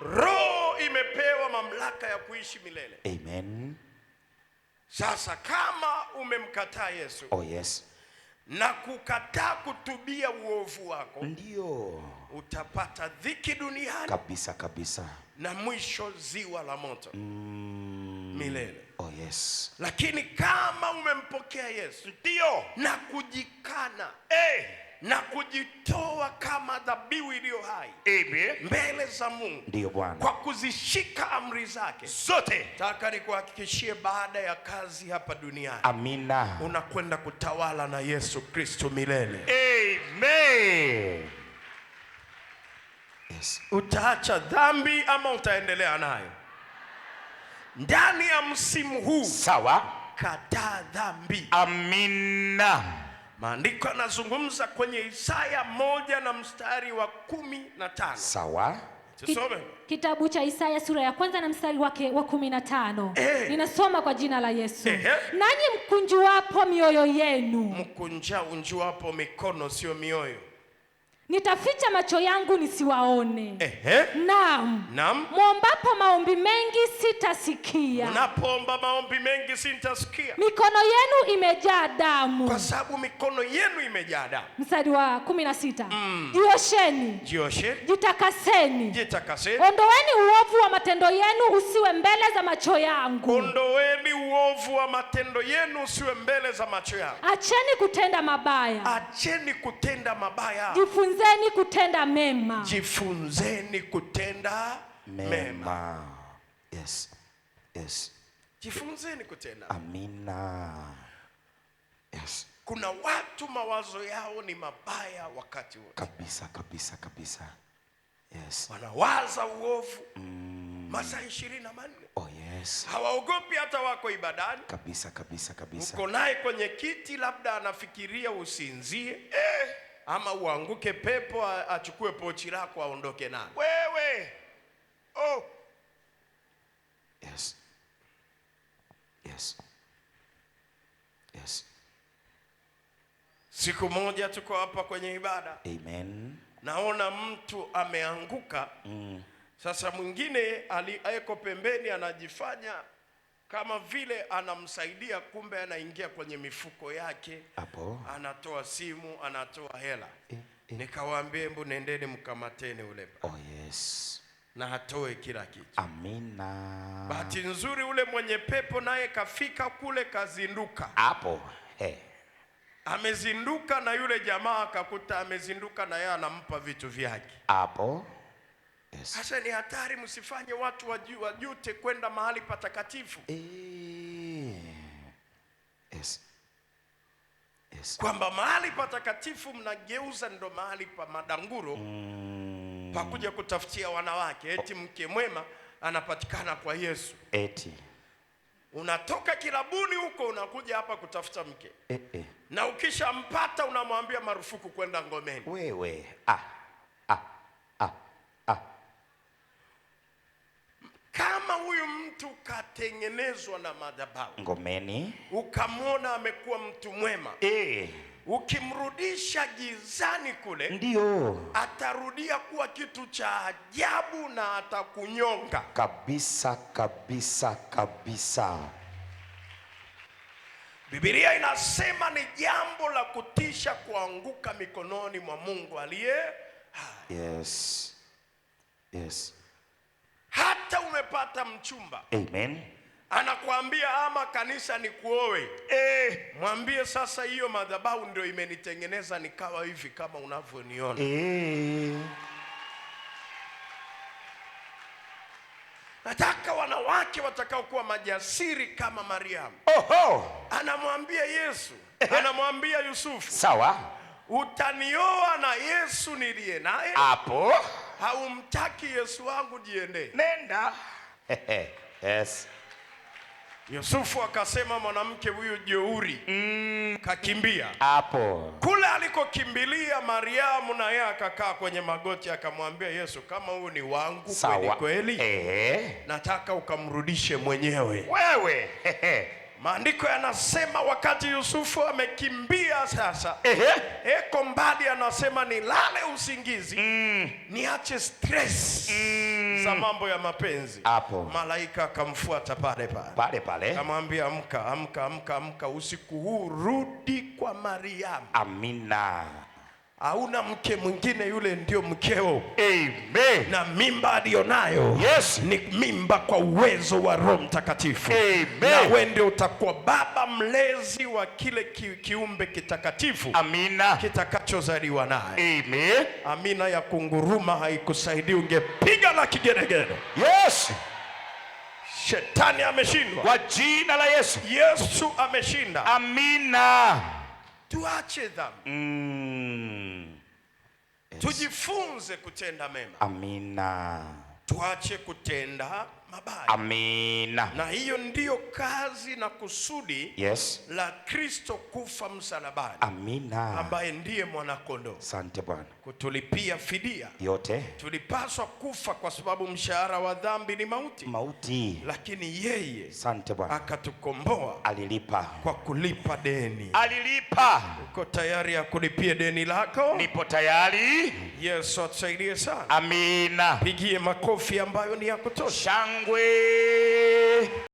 Roho imepewa mamlaka ya kuishi milele. Amen. Sasa kama umemkataa Yesu, Oh yes, na kukataa kutubia uovu wako, ndio utapata dhiki duniani kabisa kabisa, na mwisho ziwa la moto milele. Oh yes. Lakini kama umempokea Yesu, Ndio, na kujikana na kujitoa kama dhabihu iliyo hai mbele za Mungu, ndio Bwana, kwa kuzishika amri zake zote, nataka nikuhakikishie, baada ya kazi hapa duniani, amina, unakwenda kutawala na Yesu Kristo milele. Amen. Yes. Utaacha dhambi ama utaendelea nayo? Ndani ya msimu huu, Sawa. kataa dhambi. Amina. Maandiko yanazungumza kwenye Isaya 1:15. Sawa. Tusome. Kitabu cha Isaya sura ya 1 na mstari wake wa 15. Ninasoma kwa jina la Yesu. Nanyi mkunjuapo mioyo yenu. Mkunjuapo mikono, sio mioyo. Nitaficha macho yangu nisiwaone. Naam. Muombapo maombi mengi sitasikia. Unapoomba maombi mengi sitasikia. Mikono yenu imejaa damu. Kwa sababu mikono yenu imejaa damu. Mstari wa 16. Jiosheni. Jitakaseni. Ondoeni uovu wa matendo yenu usiwe mbele za macho yangu. Ondoeni uovu wa matendo yenu usiwe mbele za macho yangu. Acheni kutenda mabaya. Acheni kutenda mabaya. Jifunzeni kutenda mema. Jifunzeni kutenda mema. Yes. Yes. Jifunzeni kutenda. Amina. Yes. Kuna watu mawazo yao ni mabaya wakati wote. Kabisa kabisa kabisa. Yes. Wanawaza uovu masaa 24. Oh yes. Hawaogopi hata wako ibadani. Kabisa kabisa kabisa. Uko naye kwenye kiti, labda anafikiria usinzie, ama uanguke pepo, achukue pochi lako aondoke nalo. Wewe. Oh. Yes. Yes. Yes. Siku moja tuko hapa kwenye ibada. Amen. Naona mtu ameanguka. Sasa mwingine aliyeko pembeni anajifanya kama vile anamsaidia, kumbe anaingia kwenye mifuko yake. Hapo. Anatoa simu, anatoa hela. Nikawaambia, hebu nendeni mkamateni ule. Oh yes. Na atoe kila kitu. Amina. Bahati nzuri ule mwenye pepo naye kafika kule, kazinduka. Hapo. Amezinduka na yule jamaa akakuta amezinduka na yeye anampa vitu vyake. Hapo. Yes. Sasa ni hatari, msifanye watu wajute kwenda mahali patakatifu. Yes. Yes. Kwamba mahali patakatifu mnageuza ndo mahali pa madanguro, pa kuja kutafutia wanawake. Eti mke mwema anapatikana kwa Yesu. Eti unatoka kilabuni huko unakuja hapa kutafuta mke. Na ukishampata unamwambia marufuku kwenda ngomeni. Wewe. Kama huyu mtu katengenezwa na madhabahu ngomeni, ukamwona amekuwa mtu mwema, ukimrudisha gizani kule, ndio atarudia kuwa kitu cha ajabu na atakunyonga. Kabisa kabisa kabisa. Biblia inasema ni jambo la kutisha kuanguka mikononi mwa Mungu aliye hai. Yes. Yes. Hata umepata mchumba. Amen. Anakuambia ama kanisa ni kuoe. Mwambie sasa, hiyo madhabahu ndio imenitengeneza nikawa hivi kama unavyoniona. Nataka wanawake watakao kuwa majasiri kama Mariamu. Anamwambia Yesu, anamwambia Yusufu. Sawa. Utanioa na Yesu niliye naye. Hapo. Haumtaki Yesu wangu, jiende. Nenda. Yes. Yusufu akasema, mwanamke huyu jeuri. Kakimbia. Hapo. Kule alikokimbilia Mariamu, na yeye akakaa kwenye magoti akamwambia Yesu, kama huyu ni wangu kweli kweli, nataka ukamrudishe mwenyewe. Wewe. Maandiko yanasema wakati Yusufu amekimbia sasa, eko mbali, anasema nilale usingizi, niache stress za mambo ya mapenzi. Hapo malaika akamfuata pale, akamwambia amka, usiku huu rudi kwa Mariamu. Amina. Hauna mke mwingine, yule ndio mkeo. Amen. Na mimba alionayo, yes, ni mimba kwa uwezo wa Roho Mtakatifu. Amen. Na wewe ndio utakuwa baba mlezi wa kile kiumbe kitakatifu. Amina. Kitakachozaliwa naye. Amen. Amina ya kunguruma haikusaidii, ungepiga na kigeregere. Yes. Shetani ameshindwa kwa jina la Yesu. Yesu ameshinda. Amina. Tuache dhambi. Yes. Tujifunze kutenda mema. Amina. Tuache kutenda mabaya. Amina. Na hiyo ndiyo kazi na kusudi, yes, la Kristo kufa msalabani. Amina. Ambaye ndiye mwana kondoo. Asante Bwana. Kutulipia fidia yote. Tulipaswa kufa kwa sababu mshahara wa dhambi ni mauti. Mauti. Lakini yeye, asante Bwana, akatukomboa. Alilipa. Kwa kulipa deni. Alilipa. Uko tayari ya kulipia deni lako? Nipo tayari. Yesu atusaidie sana. Amina. Pigie makofi ambayo ni ya kutosha. Shangwe.